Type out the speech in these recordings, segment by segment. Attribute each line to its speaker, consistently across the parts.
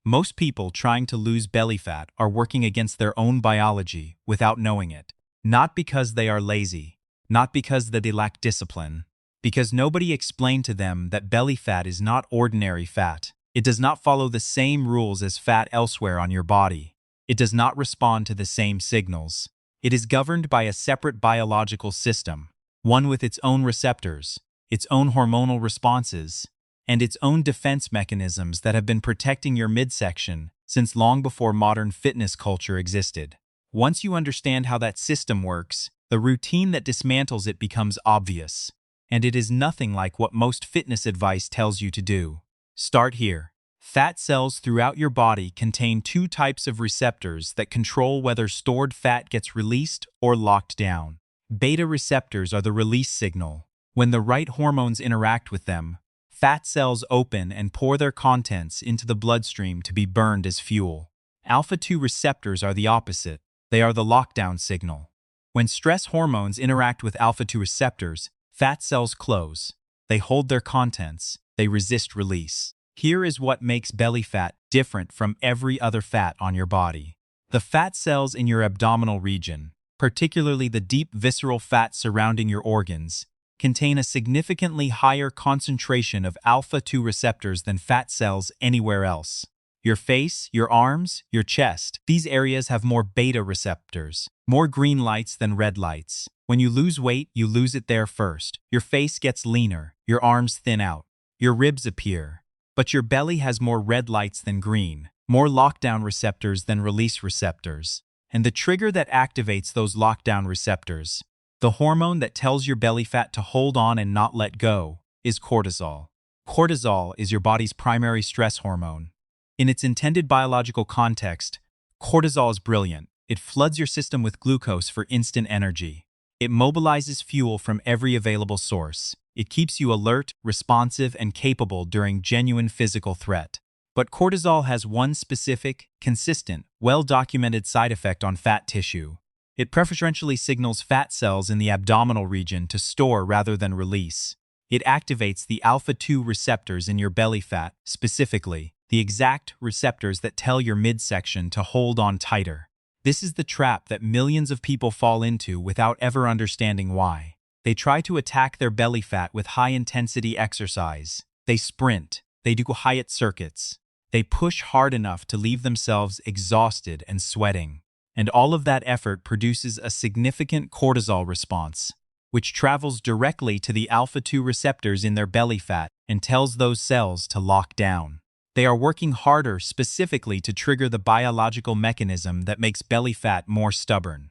Speaker 1: Most people trying to lose belly fat are working against their own biology without knowing it. Not because they are lazy, not because they lack discipline, because nobody explained to them that belly fat is not ordinary fat. It does not follow the same rules as fat elsewhere on your body. It does not respond to the same signals. It is governed by a separate biological system, one with its own receptors, its own hormonal responses, and its own defense mechanisms that have been protecting your midsection since long before modern fitness culture existed. Once you understand how that system works, the routine that dismantles it becomes obvious, and it is nothing like what most fitness advice tells you to do. Start here. Fat cells throughout your body contain two types of receptors that control whether stored fat gets released or locked down. Beta receptors are the release signal. When the right hormones interact with them, fat cells open and pour their contents into the bloodstream to be burned as fuel. Alpha-2 receptors are the opposite. They are the lockdown signal. When stress hormones interact with alpha-2 receptors, fat cells close. They hold their contents. They resist release. Here is what makes belly fat different from every other fat on your body. The fat cells in your abdominal region, particularly the deep visceral fat surrounding your organs, contain a significantly higher concentration of alpha-2 receptors than fat cells anywhere else. Your face, your arms, your chest, these areas have more beta receptors, more green lights than red lights. When you lose weight, you lose it there first. Your face gets leaner, your arms thin out, your ribs appear. But your belly has more red lights than green, more lockdown receptors than release receptors. And the trigger that activates those lockdown receptors, the hormone that tells your belly fat to hold on and not let go, is cortisol. Cortisol is your body's primary stress hormone. In its intended biological context, cortisol is brilliant. It floods your system with glucose for instant energy. It mobilizes fuel from every available source. It keeps you alert, responsive, and capable during genuine physical threat. But cortisol has one specific, consistent, well-documented side effect on fat tissue. It preferentially signals fat cells in the abdominal region to store rather than release. It activates the alpha-2 receptors in your belly fat, specifically, the exact receptors that tell your midsection to hold on tighter. This is the trap that millions of people fall into without ever understanding why. They try to attack their belly fat with high-intensity exercise. They sprint. They do Hyatt circuits. They push hard enough to leave themselves exhausted and sweating. And all of that effort produces a significant cortisol response, which travels directly to the alpha-2 receptors in their belly fat and tells those cells to lock down. They are working harder specifically to trigger the biological mechanism that makes belly fat more stubborn.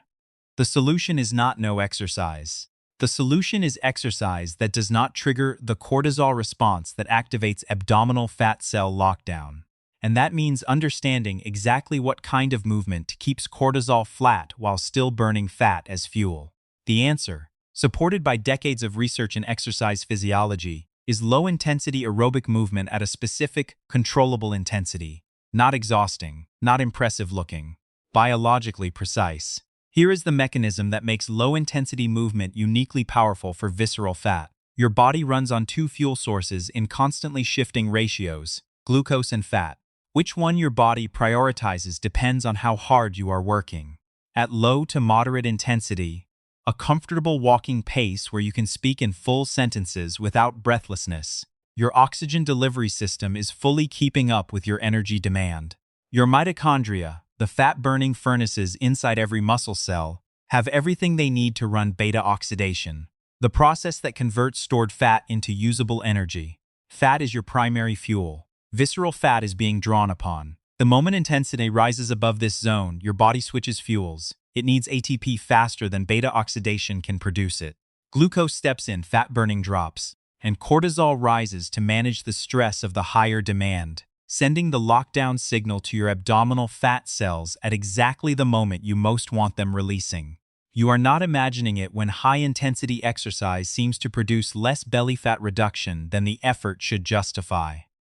Speaker 1: The solution is not no exercise. The solution is exercise that does not trigger the cortisol response that activates abdominal fat cell lockdown. And that means understanding exactly what kind of movement keeps cortisol flat while still burning fat as fuel. The answer, supported by decades of research in exercise physiology, is low-intensity aerobic movement at a specific, controllable intensity. Not exhausting, not impressive-looking, biologically precise. Here is the mechanism that makes low-intensity movement uniquely powerful for visceral fat. Your body runs on two fuel sources in constantly shifting ratios, glucose and fat. Which one your body prioritizes depends on how hard you are working. At low to moderate intensity, a comfortable walking pace where you can speak in full sentences without breathlessness, your oxygen delivery system is fully keeping up with your energy demand. Your mitochondria, the fat-burning furnaces inside every muscle cell, have everything they need to run beta oxidation, the process that converts stored fat into usable energy. Fat is your primary fuel. Visceral fat is being drawn upon. The moment intensity rises above this zone, your body switches fuels. It needs ATP faster than beta oxidation can produce it. Glucose steps in, fat burning drops, and cortisol rises to manage the stress of the higher demand, sending the lockdown signal to your abdominal fat cells at exactly the moment you most want them releasing. You are not imagining it when high-intensity exercise seems to produce less belly fat reduction than the effort should justify.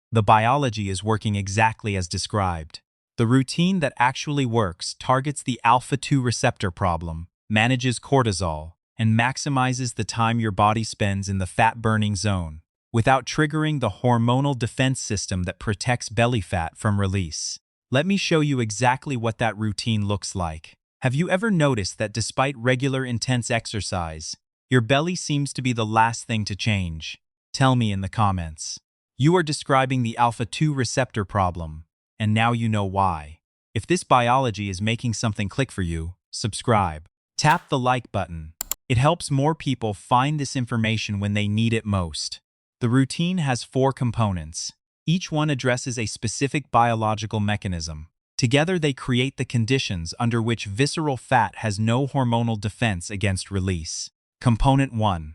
Speaker 1: The biology is working exactly as described. The routine that actually works targets the alpha-2 receptor problem, manages cortisol, and maximizes the time your body spends in the fat-burning zone, without triggering the hormonal defense system that protects belly fat from release. Let me show you exactly what that routine looks like. Have you ever noticed that despite regular intense exercise, your belly seems to be the last thing to change? Tell me in the comments. You are describing the alpha-2 receptor problem, and now you know why. If this biology is making something click for you, subscribe. Tap the like button. It helps more people find this information when they need it most. The routine has 4 components. Each one addresses a specific biological mechanism. Together they create the conditions under which visceral fat has no hormonal defense against release. Component 1.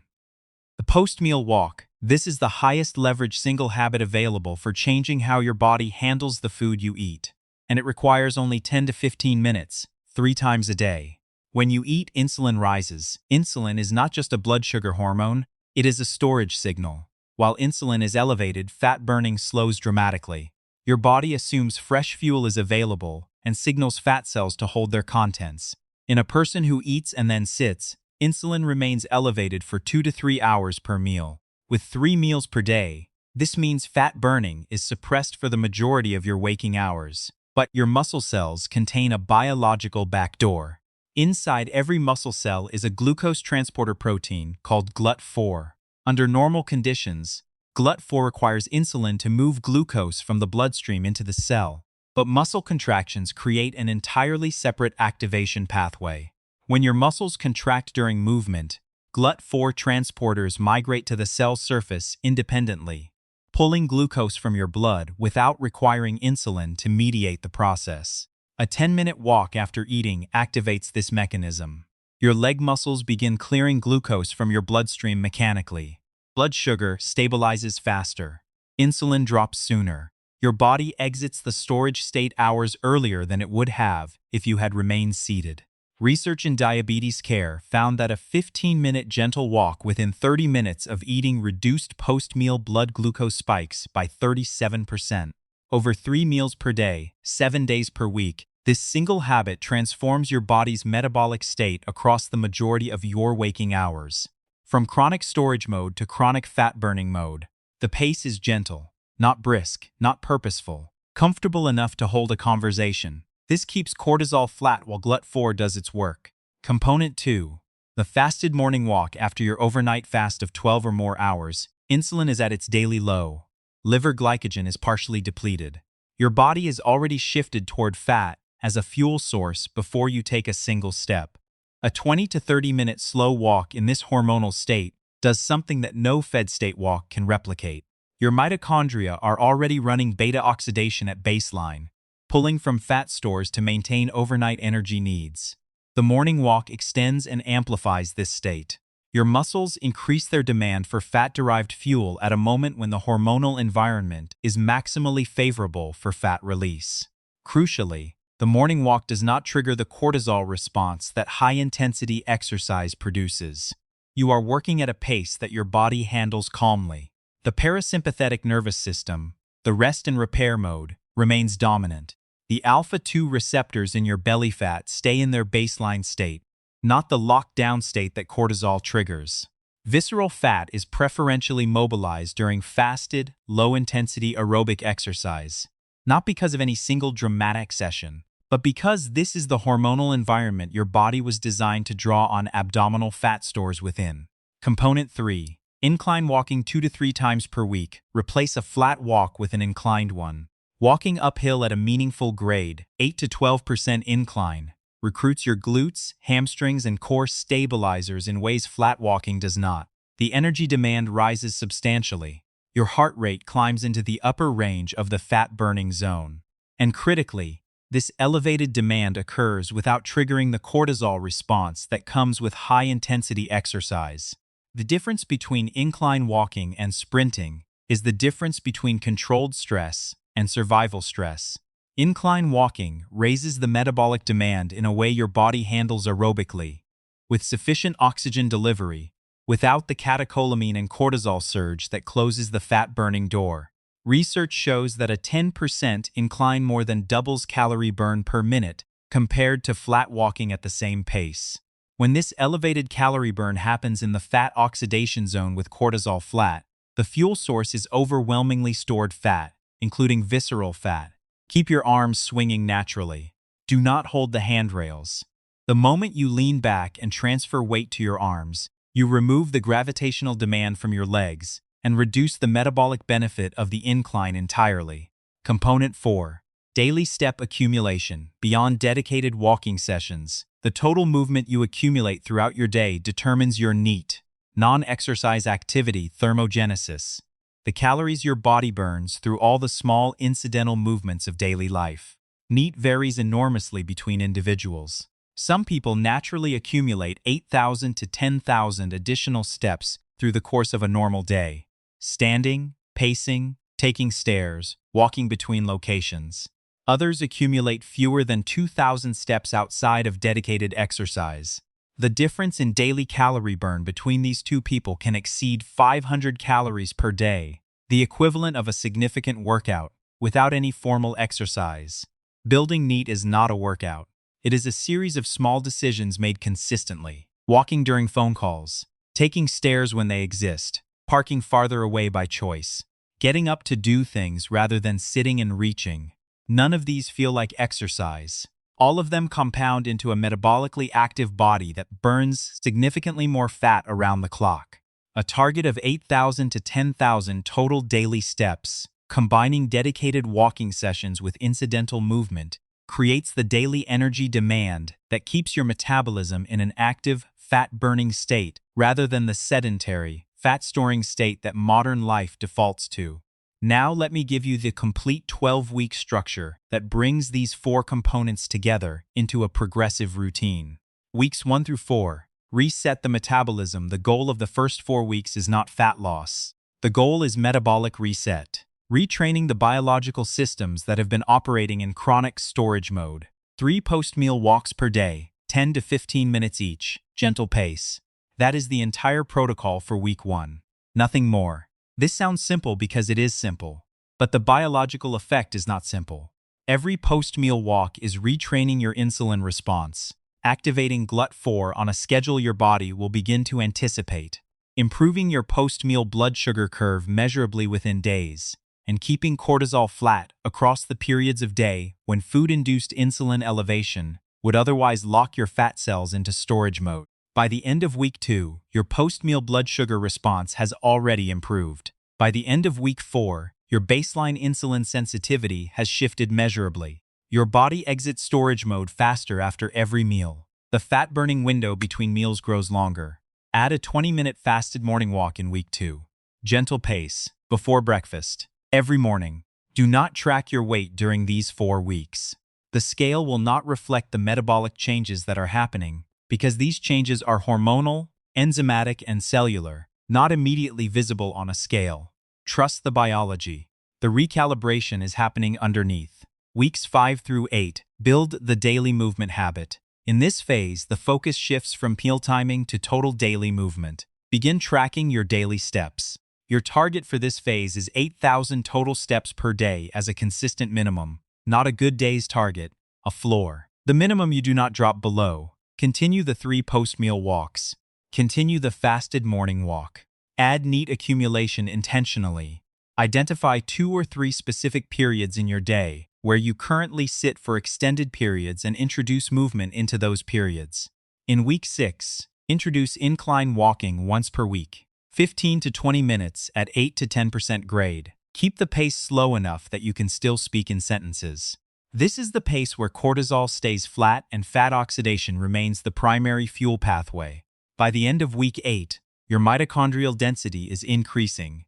Speaker 1: The post-meal walk. This is the highest leverage single habit available for changing how your body handles the food you eat. And it requires only 10 to 15 minutes, 3 times a day. When you eat, insulin rises. Insulin is not just a blood sugar hormone, it is a storage signal. While insulin is elevated, fat burning slows dramatically. Your body assumes fresh fuel is available and signals fat cells to hold their contents. In a person who eats and then sits, insulin remains elevated for 2 to 3 hours per meal. With 3 meals per day, this means fat burning is suppressed for the majority of your waking hours. But your muscle cells contain a biological backdoor. Inside every muscle cell is a glucose transporter protein called GLUT4. Under normal conditions, GLUT4 requires insulin to move glucose from the bloodstream into the cell. But muscle contractions create an entirely separate activation pathway. When your muscles contract during movement, GLUT4 transporters migrate to the cell surface independently, pulling glucose from your blood without requiring insulin to mediate the process. A 10-minute walk after eating activates this mechanism. Your leg muscles begin clearing glucose from your bloodstream mechanically. Blood sugar stabilizes faster. Insulin drops sooner. Your body exits the storage state hours earlier than it would have if you had remained seated. Research in diabetes care found that a 15-minute gentle walk within 30 minutes of eating reduced post-meal blood glucose spikes by 37%. Over 3 meals per day, 7 days per week, this single habit transforms your body's metabolic state across the majority of your waking hours. From chronic storage mode to chronic fat-burning mode, the pace is gentle, not brisk, not purposeful, comfortable enough to hold a conversation. This keeps cortisol flat while GLUT4 does its work. Component 2. The fasted morning walk. After your overnight fast of 12 or more hours, insulin is at its daily low. Liver glycogen is partially depleted. Your body is already shifted toward fat as a fuel source before you take a single step. A 20 to 30-minute slow walk in this hormonal state does something that no fed state walk can replicate. Your mitochondria are already running beta oxidation at baseline, pulling from fat stores to maintain overnight energy needs. The morning walk extends and amplifies this state. Your muscles increase their demand for fat-derived fuel at a moment when the hormonal environment is maximally favorable for fat release. Crucially, the morning walk does not trigger the cortisol response that high-intensity exercise produces. You are working at a pace that your body handles calmly. The parasympathetic nervous system, the rest and repair mode, remains dominant. The alpha-2 receptors in your belly fat stay in their baseline state, not the locked-down state that cortisol triggers. Visceral fat is preferentially mobilized during fasted, low-intensity aerobic exercise, not because of any single dramatic session, but because this is the hormonal environment your body was designed to draw on abdominal fat stores within. Component 3. Incline walking 2 to 3 times per week. Replace a flat walk with an inclined one. Walking uphill at a meaningful grade, 8 to 12% incline, recruits your glutes, hamstrings, and core stabilizers in ways flat walking does not. The energy demand rises substantially. Your heart rate climbs into the upper range of the fat-burning zone. And critically, this elevated demand occurs without triggering the cortisol response that comes with high-intensity exercise. The difference between incline walking and sprinting is the difference between controlled stress and survival stress. Incline walking raises the metabolic demand in a way your body handles aerobically, with sufficient oxygen delivery, without the catecholamine and cortisol surge that closes the fat-burning door. Research shows that a 10% incline more than doubles calorie burn per minute compared to flat walking at the same pace. When this elevated calorie burn happens in the fat oxidation zone with cortisol flat, The fuel source is overwhelmingly stored fat, including visceral fat. Keep your arms swinging naturally. Do not hold the handrails. The moment you lean back and transfer weight to your arms, you remove the gravitational demand from your legs and reduce the metabolic benefit of the incline entirely. Component 4. Daily step accumulation. Beyond dedicated walking sessions, the total movement you accumulate throughout your day determines your NEAT, non-exercise activity thermogenesis, the calories your body burns through all the small incidental movements of daily life. NEAT varies enormously between individuals. Some people naturally accumulate 8,000 to 10,000 additional steps through the course of a normal day. Standing, pacing, taking stairs, walking between locations. Others accumulate fewer than 2,000 steps outside of dedicated exercise. The difference in daily calorie burn between these two people can exceed 500 calories per day, the equivalent of a significant workout, without any formal exercise. Building NEAT is not a workout. It is a series of small decisions made consistently. Walking during phone calls, taking stairs when they exist, parking farther away by choice, getting up to do things rather than sitting and reaching. None of these feel like exercise. All of them compound into a metabolically active body that burns significantly more fat around the clock. A target of 8,000 to 10,000 total daily steps, combining dedicated walking sessions with incidental movement, creates the daily energy demand that keeps your metabolism in an active, fat-burning state rather than the sedentary, fat-storing state that modern life defaults to. Now let me give you the complete 12-week structure that brings these 4 components together into a progressive routine. Weeks 1 through 4. Reset the metabolism. The goal of the first 4 weeks is not fat loss. The goal is metabolic reset. Retraining the biological systems that have been operating in chronic storage mode. 3 post-meal walks per day, 10 to 15 minutes each, gentle pace. That is the entire protocol for week 1. Nothing more. This sounds simple because it is simple, but the biological effect is not simple. Every post-meal walk is retraining your insulin response, activating GLUT4 on a schedule your body will begin to anticipate, improving your post-meal blood sugar curve measurably within days, and keeping cortisol flat across the periods of day when food-induced insulin elevation would otherwise lock your fat cells into storage mode. By the end of week 2, your post-meal blood sugar response has already improved. By the end of week 4, your baseline insulin sensitivity has shifted measurably. Your body exits storage mode faster after every meal. The fat-burning window between meals grows longer. Add a 20-minute fasted morning walk in week 2. Gentle pace, before breakfast, every morning. Do not track your weight during these 4 weeks. The scale will not reflect the metabolic changes that are happening, because these changes are hormonal, enzymatic, and cellular, not immediately visible on a scale. Trust the biology. The recalibration is happening underneath. Weeks 5 through 8, build the daily movement habit. In this phase, the focus shifts from meal timing to total daily movement. Begin tracking your daily steps. Your target for this phase is 8,000 total steps per day as a consistent minimum, not a good day's target, a floor. The minimum you do not drop below. Continue the 3 post-meal walks. Continue the fasted morning walk. Add NEAT accumulation intentionally. Identify 2 or 3 specific periods in your day where you currently sit for extended periods and introduce movement into those periods. In week 6, introduce incline walking once per week, 15 to 20 minutes at 8 to 10% grade. Keep the pace slow enough that you can still speak in sentences. This is the pace where cortisol stays flat and fat oxidation remains the primary fuel pathway. By the end of week 8, your mitochondrial density is increasing.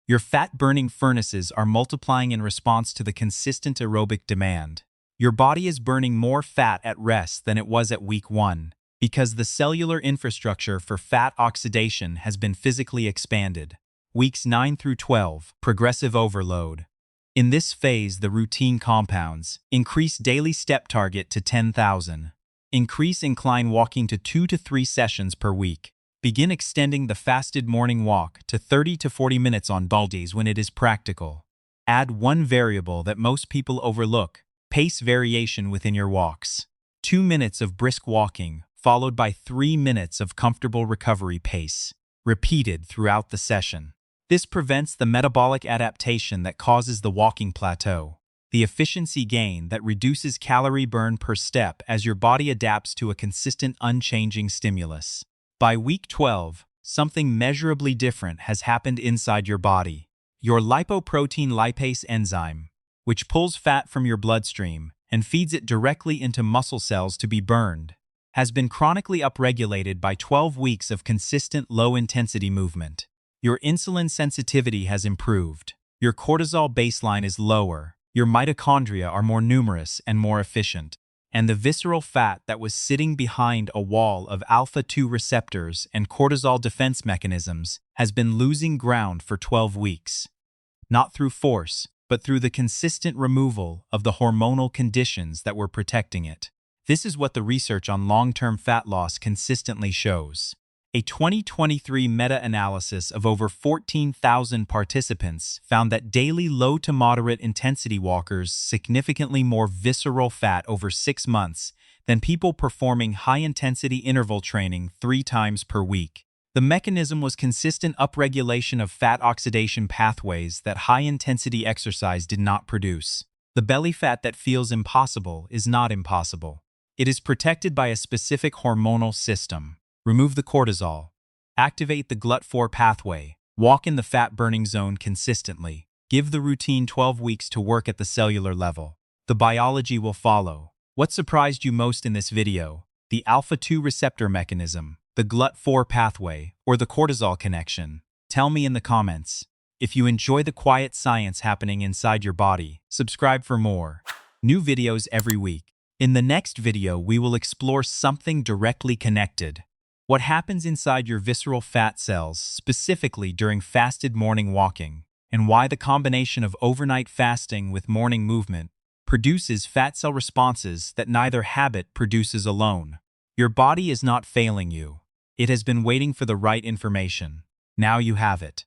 Speaker 1: Your fat-burning furnaces are multiplying in response to the consistent aerobic demand. Your body is burning more fat at rest than it was at week 1, because the cellular infrastructure for fat oxidation has been physically expanded. Weeks 9 through 12, progressive overload. In this phase, the routine compounds. Increase daily step target to 10,000. Increase incline walking to 2 to 3 sessions per week. Begin extending the fasted morning walk to 30 to 40 minutes on dull days when it is practical. Add one variable that most people overlook: pace variation within your walks. 2 minutes of brisk walking, followed by 3 minutes of comfortable recovery pace, repeated throughout the session. This prevents the metabolic adaptation that causes the walking plateau, the efficiency gain that reduces calorie burn per step as your body adapts to a consistent, unchanging stimulus. By week 12, something measurably different has happened inside your body. Your lipoprotein lipase enzyme, which pulls fat from your bloodstream and feeds it directly into muscle cells to be burned, has been chronically upregulated by 12 weeks of consistent low-intensity movement. Your insulin sensitivity has improved. Your cortisol baseline is lower. Your mitochondria are more numerous and more efficient. And the visceral fat that was sitting behind a wall of alpha-2 receptors and cortisol defense mechanisms has been losing ground for 12 weeks. Not through force, but through the consistent removal of the hormonal conditions that were protecting it. This is what the research on long-term fat loss consistently shows. A 2023 meta-analysis of over 14,000 participants found that daily low to moderate intensity walkers significantly more visceral fat over 6 months than people performing high-intensity interval training 3 times per week. The mechanism was consistent upregulation of fat oxidation pathways that high-intensity exercise did not produce. The belly fat that feels impossible is not impossible. It is protected by a specific hormonal system. Remove the cortisol. Activate the GLUT4 pathway. Walk in the fat-burning zone consistently. Give the routine 12 weeks to work at the cellular level. The biology will follow. What surprised you most in this video? The alpha-2 receptor mechanism, the GLUT4 pathway, or the cortisol connection? Tell me in the comments. If you enjoy the quiet science happening inside your body, subscribe for more. New videos every week. In the next video, we will explore something directly connected. What happens inside your visceral fat cells, specifically during fasted morning walking, and why the combination of overnight fasting with morning movement produces fat cell responses that neither habit produces alone. Your body is not failing you. It has been waiting for the right information. Now you have it.